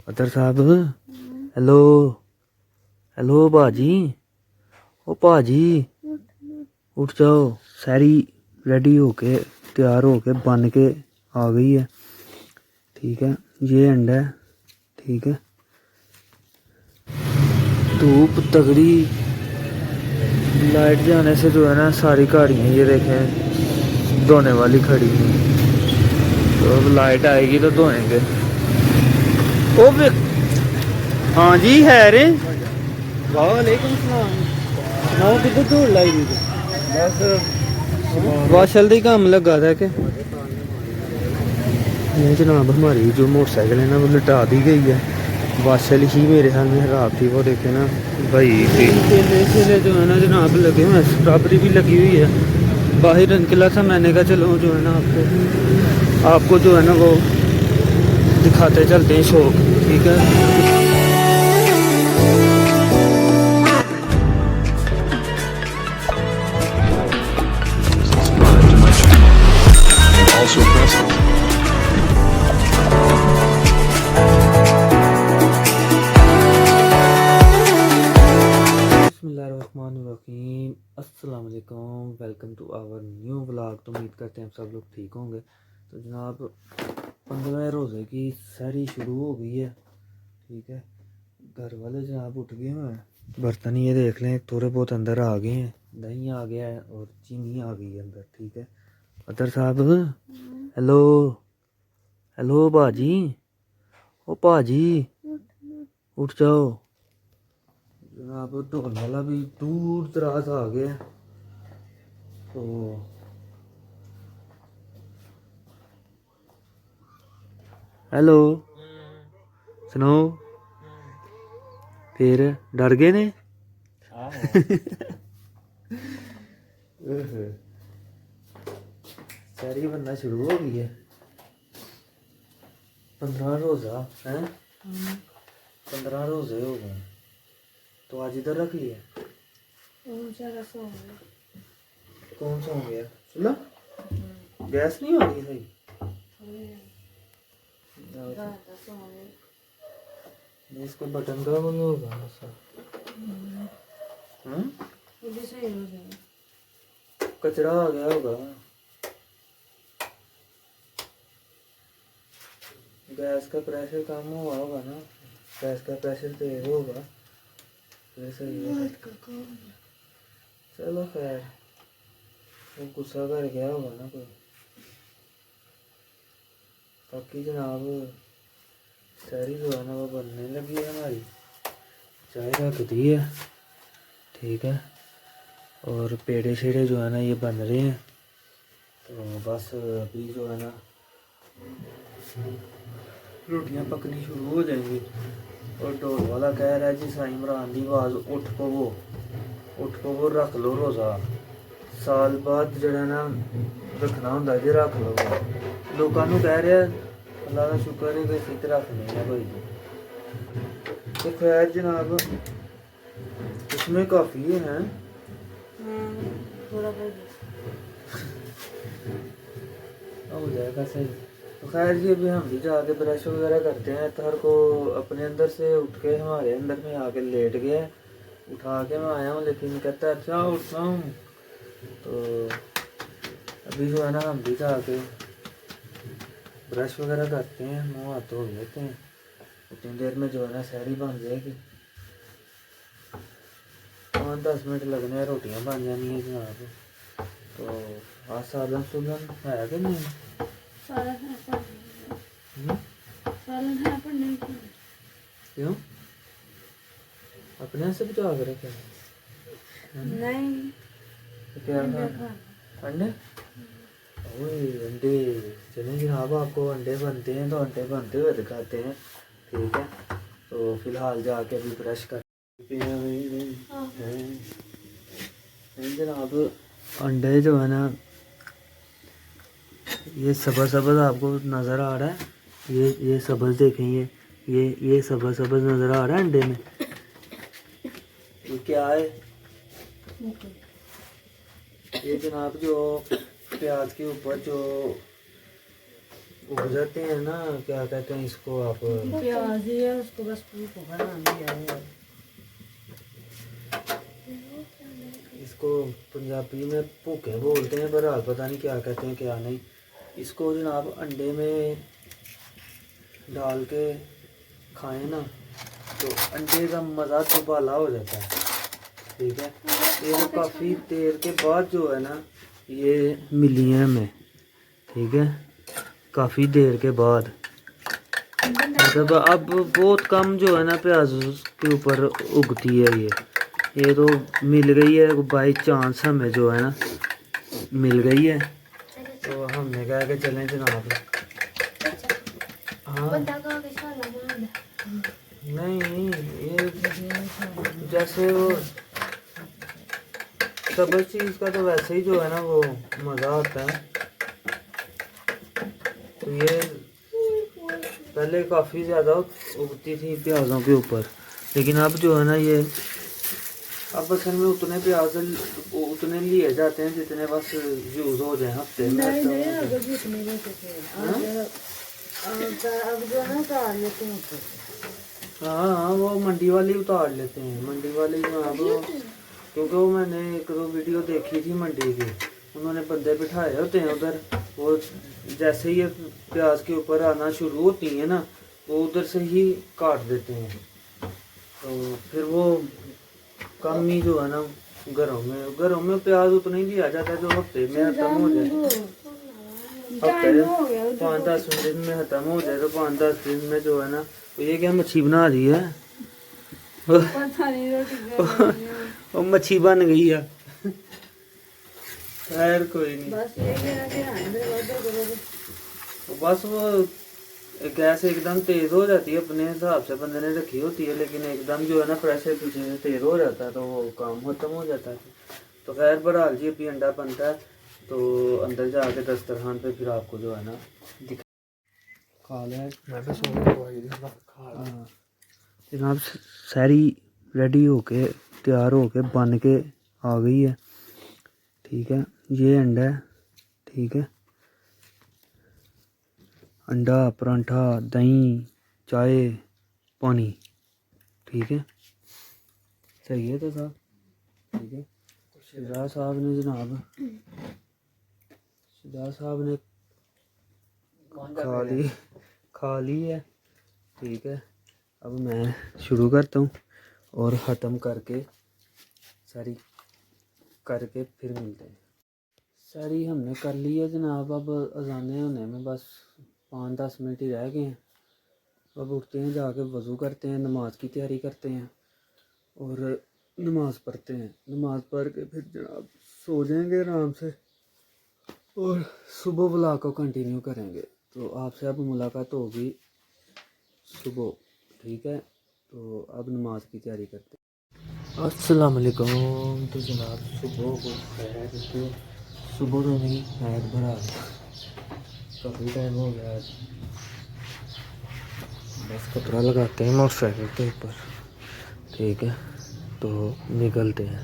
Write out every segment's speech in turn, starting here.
अतर साहब hello hello भाजी। ओ भाजी उठ जाओ। सारी रेडी होके तैयार होके बन के आ गई है। ठीक है, ये अंडा है। ठीक है, धूप तगड़ी, लाइट जाने से जो है ना सारी गाड़ियाँ ये देखें धोने वाली खड़ी हैं। तो अब लाइट आएगी तो धोएंगे। ओ हाँ जी है रे। वालेकुम सलाम। ना किधर दौड़ लाई दी बस वाशल का काम लगा था कि ये जनाब हमारी जो मोटरसाइकिल है ना वो लटा दी गई है। वाशल ही मेरे ख्याल में खराब थी। वो देखे ना भाई, केले जो है ना जनाब लगे हुए हैं, स्ट्रॉबेरी भी लगी हुई है। बाहर निकला था, मैंने कहा चलो जो है ना आपको जो है ना वो दिखाते चलते हैं शौक। ठीक है, also press बिस्मिल्लाहिर्रहमानिर्रहीम, अस्सलाम वालेकुम, welcome to our new vlog. तो उम्मीद करते हैं सब लोग ठीक होंगे। तो जनाब 15 रोज़े की सहरी शुरू हो गई है। ठीक है, घर वाले जनाब उठ गए हैं। बर्तन ये देख लें थोड़े बहुत अंदर आ गए हैं। दही आ गया है और चीनी आ गई है अंदर। ठीक है, अतर साहब हेलो हेलो भाजी। ओ भाजी उठ जाओ। जनाब ढोल वाला भी दूर दराज आ गया। तो हेलो सुनो, फिर डर गए ने? सारी बनना शुरू हो गई है। 15 रोजा है, 15 रोजे हो गए। तो आज इधर रख लिया। कौन सा हो गया? चूल्हा गैस नहीं आ रही सही। इसका बटन का वो नहीं होगा ऐसा। कचरा आ गया होगा। गैस का प्रेशर कम हुआ होगा ना, गैस का प्रेशर तेज होगा फिर सही है। चलो खैर, वो गुस्सा कर गया होगा ना कोई। बाकी जनाब सारी जो है ना वो बनने लगी है हमारी। चाय रख दी है। ठीक है, और पेड़े शेड़े जो है ना ये बन रहे हैं। तो बस अभी जो है ना रोटियां पकनी शुरू हो जाएंगी। और ढोल वाला कह रहा है जी साईं इमरान की आवाज़ उठ पवो रख लो रोज़ा। साल बाद जरा ना रखना होंगे जी, रख लो। लोगों को कह रहा अल्लाह का शुक्र है कि फित रखनी है भाई जी। तो खैर जनाब इसमें काफ़ी है हो जाएगा सही। तो खैर जी अभी हम भी जाके ब्रश वगैरह करते हैं। तहर को अपने अंदर से उठ के हमारे अंदर में आके लेट गया। उठा के मैं आया हूँ लेकिन कहता है अच्छा उठता हूँ। तो अभी जो है ना हम भी जाके ब्रश वगैरह करते हैं, मुँह हाथ धो लेते हैं। उतनी देर में जो है ना सहरी बन जाएगी। 5-10 मिनट लगने हैं, रोटियाँ बन जानी है जनाब। तो आज सालन सुलन है कि नहीं? क्यों अपने से बचा के रखे नहीं? तो क्या अंडे? ओए अंडे चलें जनाब, आपको अंडे बनते हैं तो अंडे बनते हुए दिखाते हैं। ठीक है, तो फिलहाल जाके अभी ब्रश कर जनाब। अंडे जो है ना ये सब्ज़ सब्ज़ आपको नज़र आ रहा है। ये सब्ज़ देखें, ये सब्ज़ सब्ज़ नज़र आ रहा है अंडे में। ये क्या है? ये जनाब जो प्याज के ऊपर जो उग जाते हैं ना, क्या कहते हैं इसको आप, प्याज ही है उसको बस को बना दिया है। इसको पंजाबी में भूखे बोलते हैं, पर हाल पता नहीं क्या कहते हैं क्या नहीं। इसको जनाब अंडे में डाल के खाएं ना तो अंडे का मज़ा दुबाला हो जाता है। ठीक है, ये तो काफ़ी देर के बाद जो है ना ये मिली है हमें। ठीक है, काफ़ी देर के बाद, मतलब अब बहुत कम जो है ना प्याज के ऊपर उगती है ये तो मिल गई है बाई चांस, हमें जो है ना मिल गई है, तो हमने कहा कि चलें जनाब। हाँ नहीं, ये जैसे वो सब चीज़ का तो वैसे ही जो है ना वो मज़ा आता है। तो ये पहले काफ़ी ज़्यादा उगती थी प्याज़ों के ऊपर, लेकिन अब जो है ना ये अब असल में उतने प्याज उतने लिए जाते हैं जितने बस यूज़ हो जाए हफ्ते में। नहीं नहीं, अगर जितने बचे थे अब जो है उतार लेते हैं ऊपर। हाँ, वो मंडी वाले उतार लेते हैं, मंडी वाले जो है वो, क्योंकि वो मैंने एक दो वीडियो देखी थी मंडी की, उन्होंने बंदे बिठाए होते हैं उधर, वो जैसे ही ये प्याज के ऊपर आना शुरू होती है ना वो उधर से ही काट देते हैं। तो फिर वो कम ही जो है ना घरों में प्याज उतना ही लिया जाता है जो हफ्ते में खत्म हो जाए। हफ्ते 5-10 दिन में खत्म हो जाए, तो 5-10 दिन में जो है ना, तो ये क्या मच्छी बना रही है, पता नहीं रोटी वो मच्छी बन गई है। खैर कोई नहीं, बस ये तो बस वो गैस एकदम तेज हो जाती है, अपने हिसाब से बंदे ने रखी होती है, लेकिन एकदम जो है ना प्रेशर पीछे से तेज हो जाता है तो वो काम खत्म हो जाता है। तो खैर बहरहाल जी अभी अंडा बनता है, तो अंदर जाके दस्तरखान पे फिर आपको जो है ना खा लिया। हाँ जनाब, सारी रेडी होके तैयार होके बन के आ गई है। ठीक है, ये अंडा है। ठीक है, अंडा, परांठा, दही, चाय, पानी। ठीक है, सही है तो साहब। ठीक है, शिदा साहब ने जनाब, शिदा साहब ने खा ली है। ठीक है, अब मैं शुरू करता हूँ और ख़त्म करके सारी करके फिर मिलते हैं। सारी हमने कर ली है जनाब, अब अजाने होने में बस 5-10 मिनट ही रह गए हैं। अब उठते हैं, जाके वज़ू करते हैं, नमाज की तैयारी करते हैं और नमाज़ पढ़ते हैं। नमाज पढ़ के फिर जनाब सो जाएंगे आराम से और सुबह व्लॉग को कंटिन्यू करेंगे। तो आपसे अब मुलाकात होगी सुबह। ठीक है, तो अब नमाज की तैयारी करते हैं। अस्सलाम वालेकुम। तो जनाब सुबह को खैर, तो सुबह तो नहीं खैर भरा, काफ़ी टाइम हो गया आज। बस कपड़ा लगाते हैं मोटरसाइकिल के ऊपर। ठीक है, तो निकलते हैं।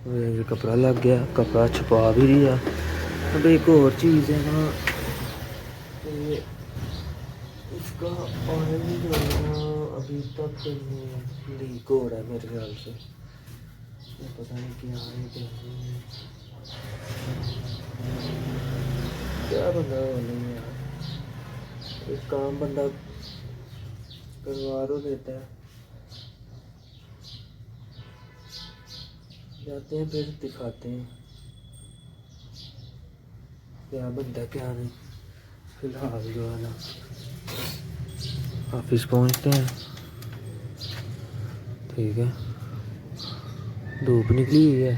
ये कपड़ा लग गया, कपड़ा छुपा भी दिया। अब एक और चीज़ है ना, ये इसका ऑयल जो है ना अभी तक लीक हो रहा है मेरे ख्याल से, ये पता नहीं क्या है क्या बंदा नहीं है यार, एक काम बंदा करवा तो देता है। जाते हैं फिर दिखाते हैं क्या बनता है क्या नहीं। फिलहाल जो है ना ऑफिस पहुंचते हैं। ठीक है, धूप निकली हुई है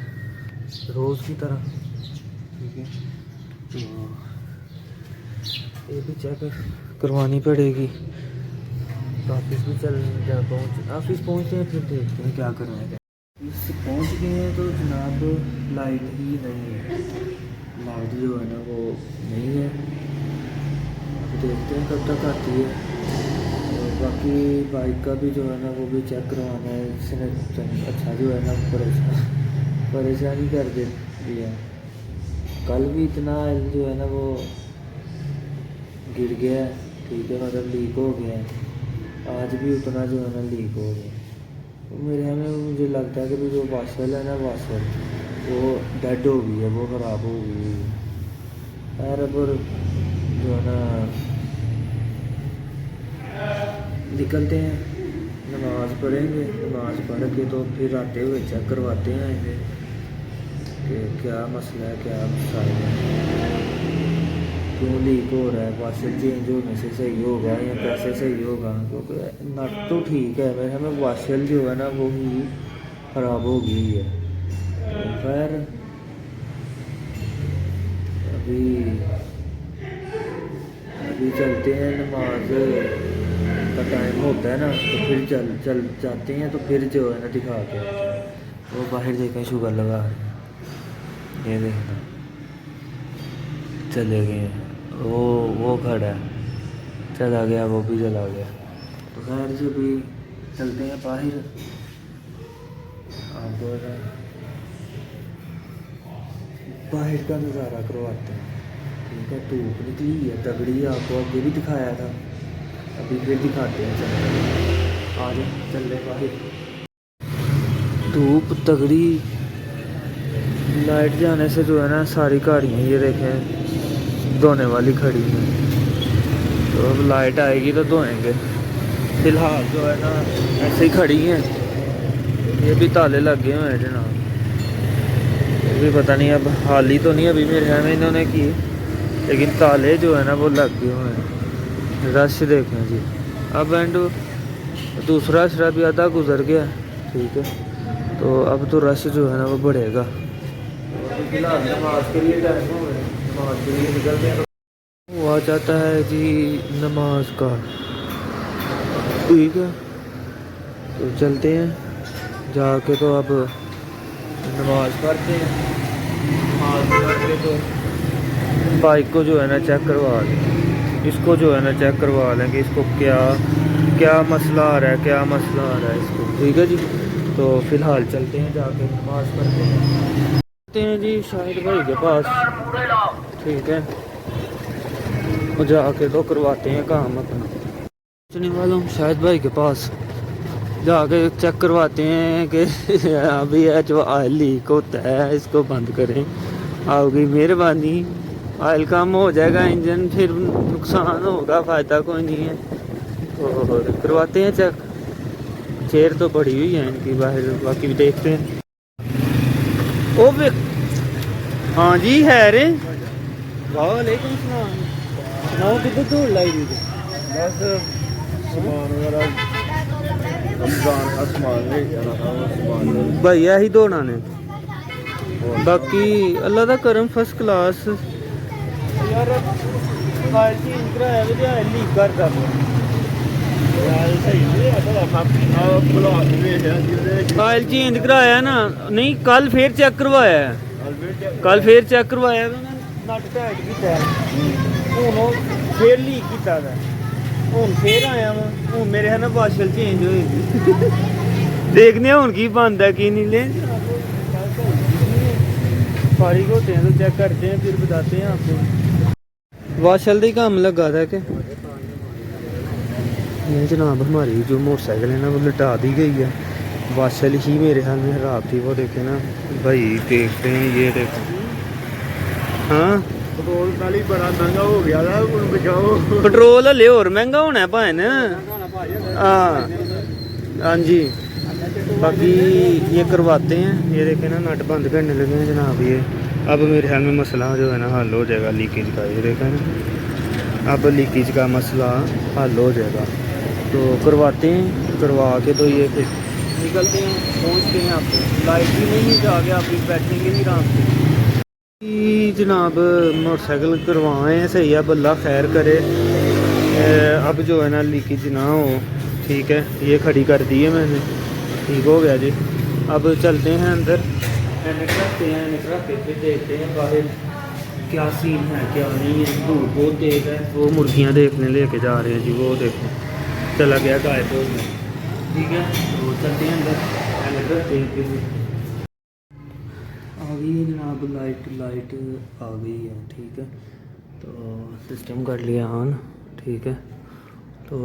रोज़ की तरह। ठीक है, तो ये भी चेक करवानी पड़ेगी। तो ऑफिस भी ऑफिस पहुंचते हैं, फिर देखते हैं क्या करना है। ऑफिस पहुंच गए हैं तो जनाब लाइट ही नहीं है, लाइट जो है ना वो नहीं है। तो देखते हैं कब तक आती है। और बाकी बाइक का भी जो है ना वो भी चेक करवाना है। इसने अच्छा जो है ना परेशानी कर दिया। कल भी इतना जो है ना वो गिर गया है, ठीक है, मतलब लीक हो गया है। आज भी उतना जो है ना लीक हो गया। तो मेरे यहाँ में मुझे लगता है कि भी जो वाशर है ना, वाशर वो डेड हो गई है, वो ख़राब हो गई है यार। पर जो है ना निकलते हैं, नमाज़ पढ़ेंगे, नमाज़ पढ़ के तो फिर आते हुए चेक करवाते हैं इसे कि क्या मसला है, क्या मसाइल है, क्यों लीक हो रहा है, वाशर चेंज होने से सही होगा या कैसे सही होगा। क्योंकि नट तो ठीक है, मेरे हमें वाशर जो है ना वो ही ख़राब हो गई है। तो खैर अभी अभी चलते हैं, नमाज का टाइम होता है ना तो फिर चल जाते हैं, तो फिर जो है ना दिखा के आते हैं। वो बाहर देखें शुगर लगा रहे हैं, ये देखना चले गए हैं, वो खड़ा है, चला गया, वो भी चला गया। तो खैर जी भी चलते हैं बाहर, अब बाहर का नज़ारा करवाते हैं, ठीक है। धूप निकली है तगड़ी, आपको आगे भी दिखाया था, अभी फिर दिखाते हैं, चल आ जाए, चल रहे बाहर। धूप तगड़ी, लाइट जाने से जो है ना सारी गाड़ियाँ ये देखें धोने वाली खड़ी हैं, तो अब लाइट आएगी तो धोएंगे। फिलहाल जो है ना ऐसे ही खड़ी हैं, ये भी ताले लगे हुए हैं जनाब, ये भी पता नहीं अब हाल ही तो नहीं अभी मेरे यहाँ में इन्होंने की, लेकिन ताले जो है ना वो लग गए हुए हैं। रश देखें जी, अब एंड दूसरा अशरा भी आधा गुजर गया, ठीक है, तो अब तो रश जो है ना वो बढ़ेगा। फिलहाल नमाज के लिए टाइम हो गया, नमाज के लिए निकलते हैं। वो आ जाता है जी नमाज का, ठीक है, तो चलते हैं जाके, तो अब नमाज पढ़ते हैं। नमाज पढ़ के तो बाइक को जो है ना चेक करवा लें, इसको जो है ना चेक करवा लें कि इसको क्या क्या मसला आ रहा है, क्या मसला आ रहा है इसको, ठीक है जी। तो फिलहाल चलते हैं जाके नमाज पढ़ते हैं जी शाहिद भाई के पास, ठीक है, और जाके तो करवाते हैं काम अपना। पहुँचने वाला हूँ शाहिद भाई के पास, जाके चेक करवाते हैं कि अभी है जो ऑयल लीक होता है इसको बंद करें, आपकी मेहरबानी। ऑयल कम हो जाएगा इंजन, फिर नुकसान होगा, फ़ायदा कोई नहीं है। तो करवाते हैं चेक। चेयर तो बड़ी हुई है इनकी बाहर, बाकी भी देखते हैं। ओ वे हाँ जी है रे, वालेकुम सलाम। ना किधर दौड़ लाई दी बस सामान वगैरह सामान ले जाना था, सामान भैया ही दौड़ना ने, बाकी अल्लाह दा करम फर्स्ट क्लास। यार ऑयल चेंज कराया भी ऑयल लीक करदा ऑयल चेंज कराया ना, नहीं कल फिर चेक करवाया है, कल फिर चेक करवाया नट टाइट कीता हूँ फिर लीक कीता हूँ फिर आया वा हूँ मेरे है ना वाशर चेंज होएगी। देखने हूँ की बनता की नहीं ले, फारिग होते हैं तो चेक करते हैं, फिर बताते हैं आपको। वाशर का काम लगा था कि ये जनाब हमारी जो मोटरसाइकिल है ना वो लटा दी गई है, वाशल ही मेरे हाल में खराब थी। वो देखे ना भाई, देखते हैं ये देखो, हाँ पेट्रोल पहले बड़ा महंगा हो गया था, बचाओ पेट्रोल हले और महंगा होना है भाई ना। हाँ जी, बाकी ये करवाते हैं, ये देखे ना नट बंद करने लगे हैं जनाब। ये अब मेरे ख्याल में मसला जो है ना हल हो जाएगा लीकेज का, ये देखें ना अब लीकेज का मसला हल हो जाएगा। तो करवाते हैं, करवा के तो ये फिर निकलते हैं, पहुंचते हैं। आपको लाइट भी नहीं है, जाके आप बैठेंगे नहीं आराम से। जनाब मोटरसाइकिल करवाए हैं सही, अब अल्लाह खैर करे, अब जो है ना लीकेज ना हो, ठीक है। ये खड़ी कर दी है मैंने, ठीक हो गया जी। अब चलते हैं अंदर, निकलते हैं, निकल के फिर देखते हैं बाहर क्या सीन है क्या नहीं है। धूप बहुत तेज है, वो मुर्गियाँ देखने लेके जा रहे हैं जी, वो देखो चला गया गायब हो गया, ठीक है। तो चलते हैं अंदर, रखते हैं फिर। आ गई है जनाब लाइट, लाइट आ गई है, ठीक है। तो सिस्टम कर लिया ऑन, ठीक है। तो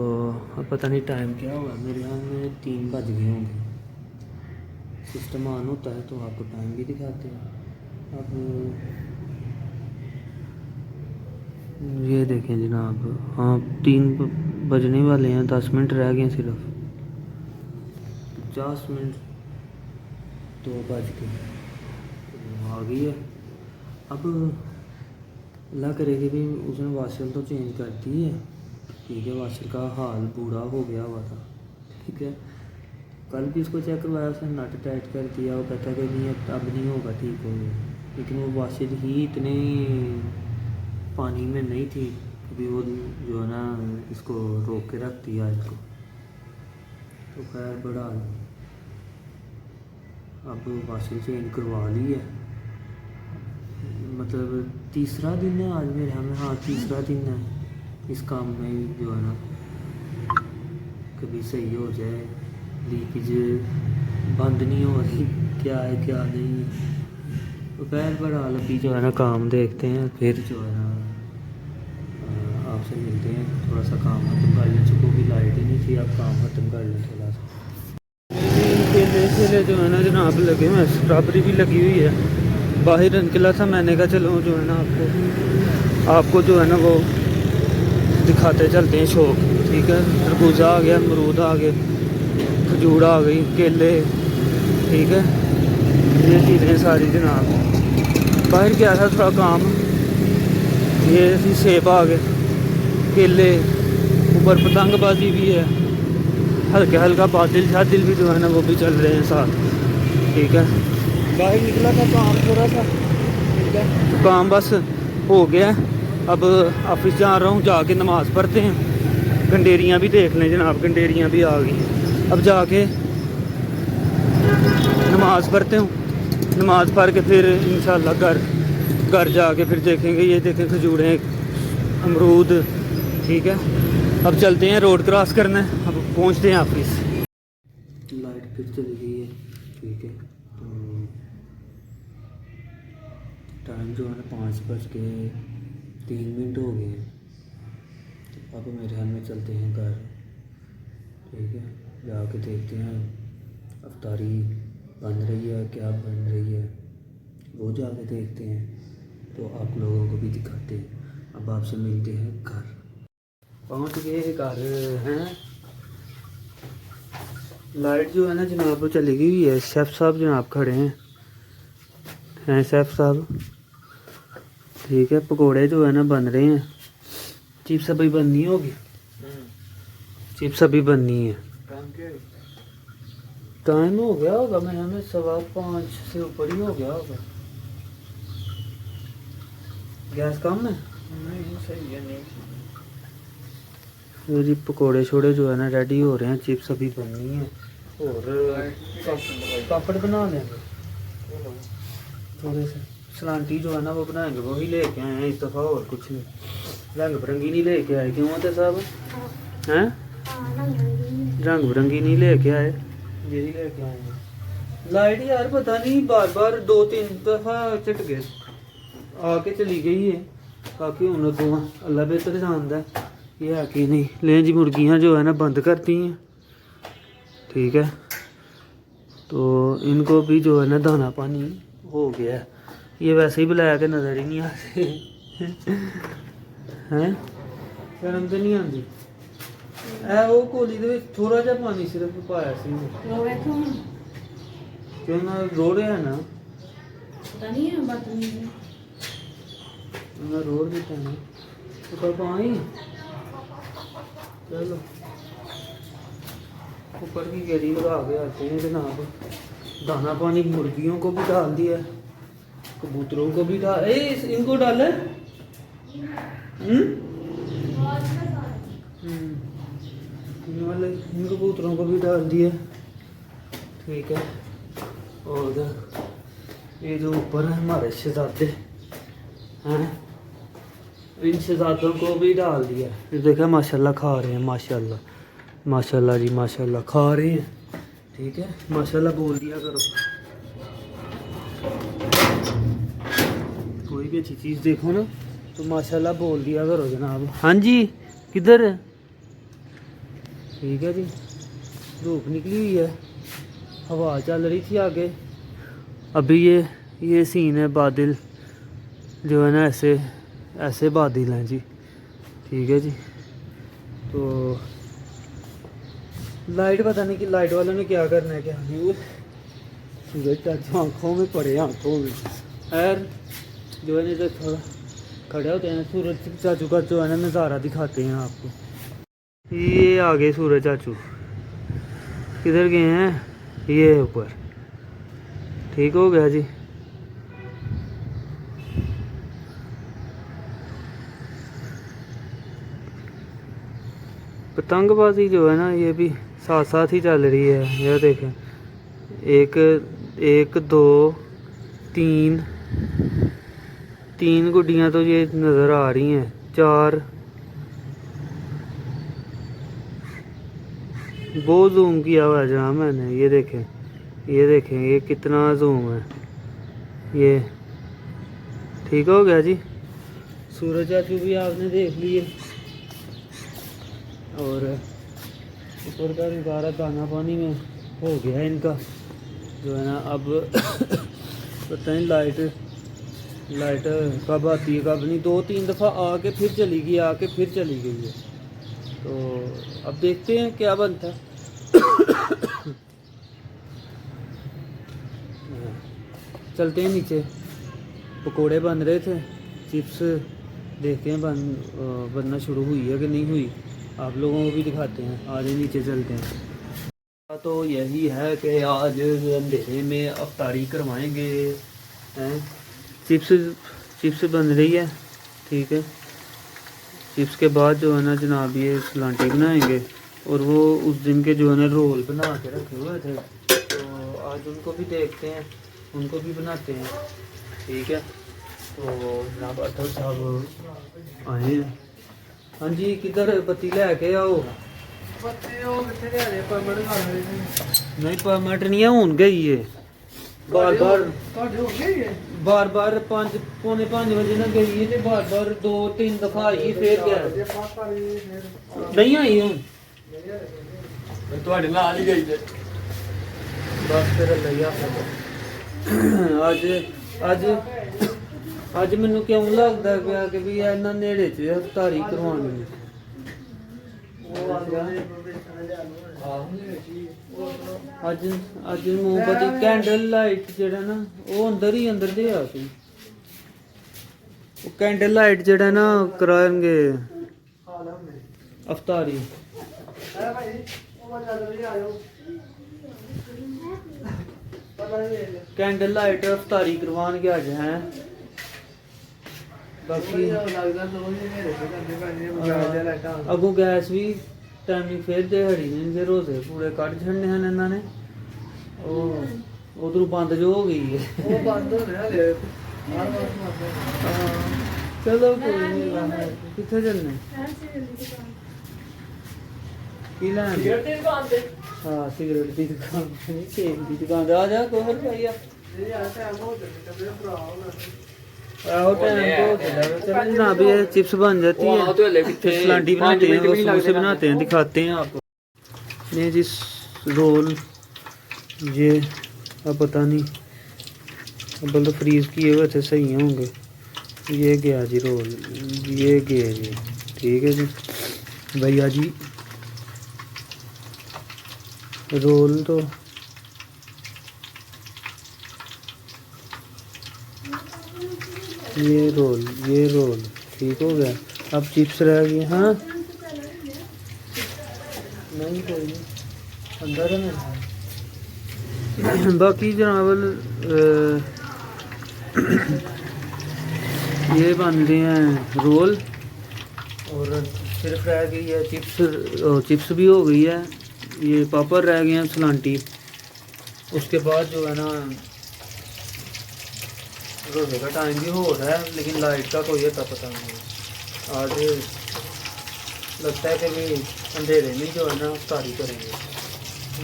अब पता नहीं टाइम क्या हुआ, मेरे यहाँ में 3 बज गए होंगे। सिस्टम ऑन होता है तो आपको टाइम भी दिखाते हैं। अब ये देखें जनाब, हाँ 3 बजने वाले हैं, 10 मिनट रह गए सिर्फ, 50 मिनट 2 बज के आ गई है। अब अल्लाह करे कि भी उसने वाशर तो चेंज कर दी है, ठीक है। वाशर का हाल बूढ़ा हो गया हुआ था, ठीक है। कल भी इसको चेक करवाया, उसने नट टाइट कर दिया। वो कहता है कि नहीं अब नहीं होगा, ठीक हो गया। लेकिन वो वाशर ही इतने पानी में नहीं थी, कभी वो जो है ना इसको रोक के रख दिया इसको। तो खैर बड़ा अब वाशर चेंज करवा ली है। मतलब तीसरा दिन है आज मेरे यहाँ में, हाँ तीसरा दिन है इस काम में जो है ना। कभी सही हो जाए, लीकेज बंद नहीं हो रही, क्या है क्या नहीं है। तो खैर बड़ा अभी जो है ना काम देखते हैं, फिर जो है ना आपसे मिलते हैं। थोड़ा सा काम ख़त्म कर लें, सुबह की लाइट ही नहीं थी, अब काम ख़त्म कर लें थोड़ा सा। केले जो है ना जनाब लगे हुए, स्ट्रॉबेरी भी लगी हुई है। बाहर निकला था, मैंने कहा चलो जो है ना आपको जो है ना वो दिखाते चलते हैं शौक, ठीक है। तरबूजा आ गया, अमरूद आ गए, खजूर आ गई, केले, ठीक है। ये चीज़ें सारी जनाब। बाहर गया था थोड़ा काम, ये सेब आ गए, केले, ऊपर पतंगबाजी भी है, हल्का हल्का बादल शादिल भी जो है ना वो भी चल रहे हैं साथ, ठीक है। बाहर निकला था काम थोड़ा सा, ठीक है। तो काम बस हो गया, अब ऑफिस जा रहा हूँ, जाके नमाज़ पढ़ते हैं। गंडेरियाँ भी देख लें जनाब, गंडेरियाँ भी आ गई। अब जाके नमाज़ पढ़ते हूँ, नमाज़ पढ़ के फिर इंशाल्लाह घर जाके फिर देखेंगे। ये देखें खजूरें, अमरूद, ठीक है। अब चलते हैं, रोड क्रॉस करना है, अब पहुँचते हैं ऑफिस। लाइट फिर चली गई है, ठीक है। तो टाइम जो है ना 5:03 हो गए हैं। अब मेरे ख्याल में चलते हैं घर, ठीक है। जाके देखते हैं अफ्तारी बन रही है, क्या बन रही है वो जाके देखते हैं, तो आप लोगों को भी दिखाते हैं। अब आपसे मिलते हैं घर। पहुंच गए घर हैं। लाइट जो है ना जनाब चली गई है। शेफ़ साहब जनाब खड़े हैं शेफ़ साहब, ठीक है। पकोड़े जो है ना बन रहे हैं, चिप्स अभी बननी होगी, चिप्स अभी बननी है। टाइम हो गया होगा, मैं हमें 5:15 से ऊपर ही हो गया होगा। गैस कम है, नहीं सही है, नहीं फिर ये पकोड़े छोड़े जो है ना रेडी हो रहे हैं, चिप्स अभी बननी है। और पापड़ बना लेंगे थोड़े से, सलांटी जो है ना वो बनाएंगे, वही लेके आए हैं इस दफ़ा, और कुछ नहीं। रंग बिरंगी नहीं लेके आए, क्यों होते साहब हैं? रंग बिरंगी नहीं लेके आए, यही लेके आए हैं। लाइट यार पता नहीं बार बार 2-3 दफ़ा चट गए, आके चली गई है। बाकी उन लोगों अल्लाह बेहतर जानता है ये है कि नहीं। ले जी मुर्गियाँ जो है ना बंद करती हैं, ठीक है। तो इनको भी जो है ना दाना पानी हो गया है। ये वैसे ही बुलाया के नज़र ही नहीं आते हैं, शर्म तो नहीं आती है। वो कोली दे थोड़ा जा पानी सिर्फ पाया सी, क्यों ना रोड़ है ना, मैं रोड़ देता ना तो कब आई। चलो ऊपर की गेड़ी लगा के आते हैं जनाब। दाना पानी मुर्गियों को भी डाल दिया, कबूतरों को भी डाल, इनको डाले इन कबूतरों को भी डाल दिया, ठीक है। और ये जो ऊपर है हमारे शहजादे हैं, इन शहजादों को भी डाल दिया। ये देखा माशाल्लाह खा रहे हैं, माशाल्लाह माशाल्लाह जी माशाल्लाह खा रहे हैं, ठीक है। माशाल्लाह बोल दिया करो। कोई भी अच्छी चीज़ देखो ना तो तो माशाल्लाह बोल दिया करो जनाब। हाँ जी, किधर? ठीक है जी, धूप निकली हुई है, हवा चल रही थी आगे। अभी ये सीन है, बादल जो है ना ऐसे ऐसे बादल हैं जी। ठीक है जी, तो लाइट पता नहीं कि लाइट वालों ने क्या करना है क्या नहीं। सूरज चाचू आँखों में पड़े, आँखों में। खैर जो है नहीं तो थोड़ा खड़े होते हैं, सूरज चाचू का जो है ना नज़ारा दिखाते हैं आपको। ये आ गए सूरज चाचू, किधर गए हैं? ये ऊपर। ठीक हो गया जी। पतंगबाजी जो है ना ये भी साथ साथ ही चल रही है। यह देखें, एक दो तीन गुड्डियाँ तो ये नज़र आ रही हैं, 4। बहुत जूम किया हुआ है जनाब मैंने। ये देखें ये कितना जूम है ये। ठीक हो गया जी। सूरज चाचू भी आपने देख लिए, और ऊपर का नज़ारा दाना पानी में हो गया है इनका जो है ना। अब पता नहीं लाइट कब आती है कब नहीं। 2-3 दफ़ा आके फिर चली गई, आके फिर चली गई है। तो अब देखते हैं क्या बनता है। चलते हैं नीचे, पकोड़े बन रहे थे, चिप्स देखते हैं बनना शुरू हुई है कि नहीं हुई, आप लोगों को भी दिखाते हैं। आज नीचे चलते हैं। तो यही है कि आज अंधेरे में अफ्तारी करवाएंगे हैं। चिप्स बन रही है। ठीक है, चिप्स के बाद जो है ना जनाब ये सलांटी बनाएंगे, और वो उस दिन के जो है ना रोल बना के रखे हुए थे, तो आज उनको भी देखते हैं, उनको भी बनाते हैं। ठीक है, तो जनाब अतर साहब आए हैं। हाँ जी, किधर बत्ती लेके आओ। नहीं परमिट नहीं है, हूँ गई है बार बार 5-पौने 5 बजे ना गई है, बार 2-3 दफा आई फिर गया नहीं आई हूँ ਤੁਹਾਡੇ ਨਾਲ ਹੀ ਗਈ ਤੇ बस फिर लिया। ਅੱਜ ਮੈਨੂੰ ਕਿਉਂ ਲੱਗਦਾ ਪਿਆ ਕਿ ਵੀ ਇਹਨਾਂ ਨੇੜੇ 'ਚ ਹਫਤਾਰੀ ਕਰਵਾਉਣੀ ਹੈ। ਅੱਜ ਮੋਮਬਤੀ ਕੈਂਡਲ ਲਾਈਟ ਜਿਹੜਾ ਨਾ ਉਹ ਅੰਦਰ ਦੇ ਆ ਸੀ। ਉਹ ਕੈਂਡਲ ਲਾਈਟ ਜਿਹੜਾ ਨਾ ਕਰਾਉਣਗੇ ਅਫਤਾਰੀ। कैंडल लाइट अफ्तारी करवान गया आज हैं। बाकी अगों गैस भी टाइमिंग फिर दिहाड़ी ने रोजे पूरे कट छड़ने हैं इन्होंने। उधरों बंद जो हो गई है चलो कोई नहीं। कितने चलने हाँ सिगरेट की दुकान केक की दुकान आ जा कोहर भैया। जनाब ये चिप्स बन जाती है, फिर सलांटी बनाते हैं, वो समोसे बनाते हैं, दिखाते हैं आपको। ये जिस रोल ये अब पता नहीं, अब तो फ्रीज किए हुए थे सही होंगे। ये गया जी रोल, ये गया जी। ठीक है जी भैया जी, रोल तो ये रोल ठीक हो गया। अब चिप्स रह गए। हाँ नहीं कोई नहीं अंदर है मेरे। बाकी जनाब ये बन रहे हैं रोल, और सिर्फ रह गई है चिप्स भी हो गई है। ये पापड़ रह गए हैं सलांटी। उसके बाद जो है ना रोज़े का टाइम भी हो रहा है, लेकिन लाइट का कोई अता पता नहीं। आज लगता है कि भी अंधेरे में जो है ना अफ्तारी करेंगे।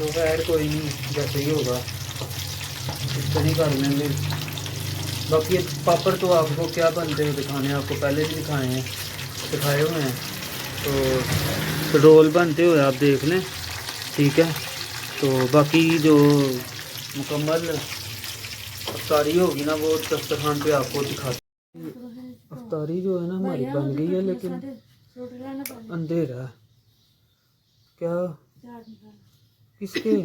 खैर कोई नहीं, जैसे ही होगा इस तरह कर लेंगे। बाकी ये पापड़ तो आपको क्या बनते हैं दिखाने हैं, आपको पहले भी दिखाए हुए हैं। तो रोल बनते हुए आप देख लें, ठीक है। तो बाकी जो मुकम्मल अफ्तारी होगी ना वो दस्तरखान पे आपको दिखाते हैं। अफ्तारी जो है ना हमारी बन गई है, लेकिन अंधेरा है। क्या किसके?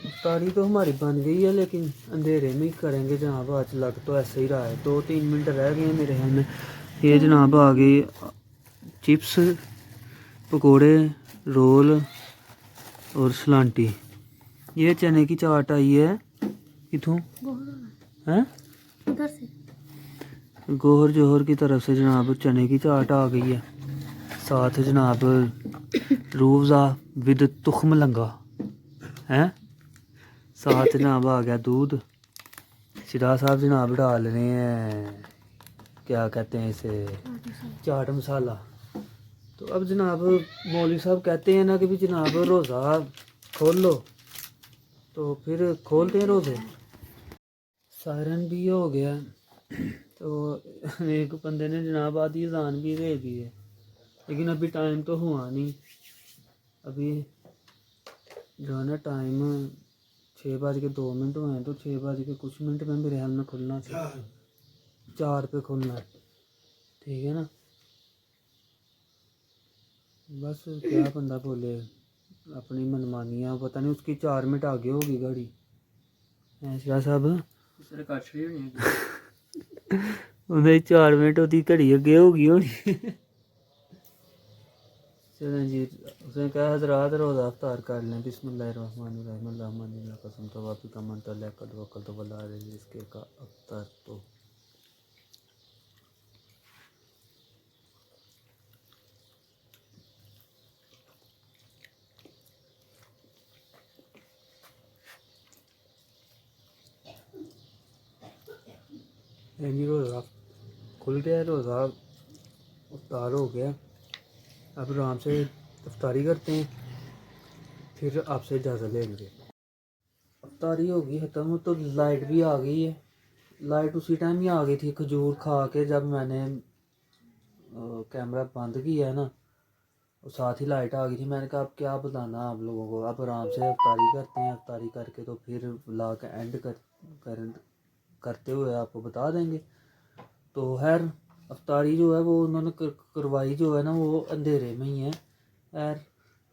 अफ्तारी तो हमारी बन गई है, लेकिन अंधेरे में ही करेंगे जनाब। आज लग तो ऐसे ही रहा है, 2-3 मिनट रह गए हैं मेरे ख्याल में। ये जनाब आ गए चिप्स, पकोड़े, रोल और सलांटी। ये चने की चाट आई है किथों है, उधर से गोहर जोहर की तरफ से जनाब चने की चाट आ गई है। साथ जनाब रूहज़ा विद तुख्म लंगा है। साथ जनाब आ गया दूध। सिरा साहब जनाब डाल रहे हैं क्या कहते हैं इसे, चाट मसाला। तो अब जनाब मौलवी साहब कहते हैं ना कि भी जनाब रोज़ा खोल लो, तो फिर खोलते हैं रोज़े। सायरन भी हो गया, तो एक बंदे ने जनाब आधी अज़ान भी दे दी है, लेकिन अभी टाइम तो हुआ नहीं। अभी जो है ना टाइम 6:02 हुए हैं, तो 6:00 में मेरे ख्याल में खुलना चाहिए। 4 पे खुलना है, ठीक है ना। बस क्या बंदा बोले, अपनी मनमानियाँ, पता नहीं उसकी 4 मिनट आगे होगी गाड़ी। ऐसा सब उन्हें 4 मिनट होती घड़ी अगे होगी होनी। चलें जी, उसने कहा हज़रात रोज़ा अफ्तार कर लें। बिस्मिल्लाहिर्रहमानिर्रहीम कसम तो वापी का मन तो लेकर वकल तो बला रही इसके का अफ्तार तो जी रोज़ा खुल गया, रोज़ा अफ्तार हो गया। अब आराम से अफ्तारी करते हैं, फिर आपसे इजाज़त लेंगे। अफ्तारी होगी ख़त्म, तो लाइट भी आ गई है। लाइट उसी टाइम ही आ गई थी खजूर खा के, जब मैंने कैमरा बंद किया है ना, और साथ ही लाइट आ गई थी। मैंने कहा अब क्या बताना आप लोगों को, अब आराम से अफ्तारी करते हैं। अफ्तारी करके तो फिर व्लॉग एंड करते हुए आपको बता देंगे। तो खैर अफ्तारी जो है वो उन्होंने करवाई जो है ना, वो अंधेरे में ही है। खैर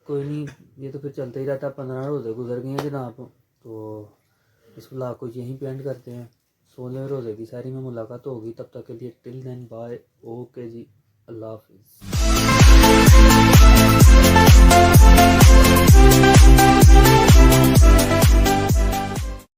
कोई नहीं, ये तो फिर चलता ही रहता है। 15 रोज़े गुजर गए हैं जनाब। तो इस व्लॉग को यहीं पे एंड करते हैं। 16वें रोज़े की सहरी में मुलाकात होगी, तब तक के लिए टिल देन बाय, ओके जी, अल्लाह हाफिज़।